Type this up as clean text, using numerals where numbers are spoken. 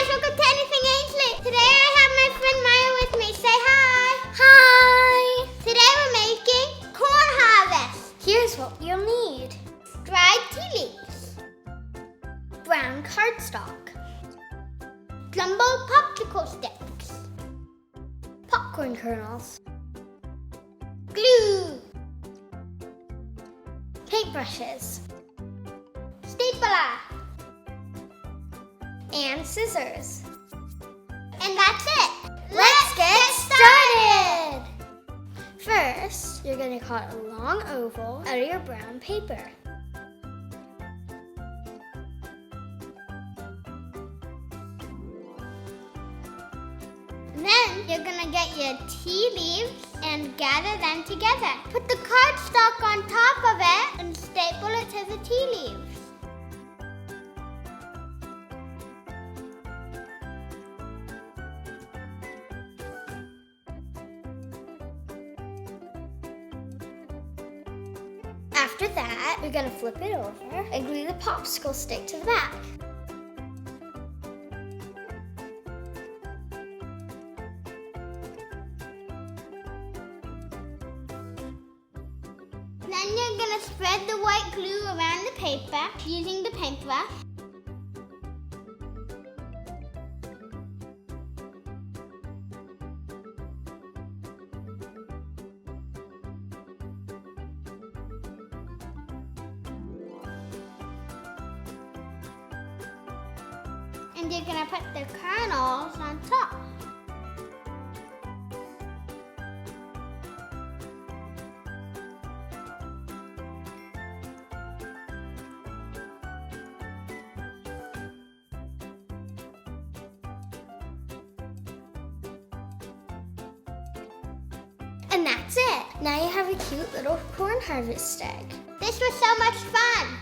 guys, welcome to Anything Ainsley. Today I have my friend Maya with me. Say hi. Hi! Today we're making corn harvest. Here's what you'll need. Dried tea leaves. Brown cardstock. Jumbo popsicle sticks. Popcorn kernels. Glue. Paintbrushes. Stapler. And scissors. And that's it. Let's get started! First, you're going to cut a long oval out of your brown paper. Then you're gonna get your tea leaves and gather them together. Put the cardstock on top of it and staple it to the tea leaves. After that, you're going to flip it over and glue the popsicle stick to the back. Then you're gonna spread the white glue around the paper using the paintbrush. And you're gonna put the kernels on top. And that's it. Now you have a cute little corn harvest egg. This was so much fun.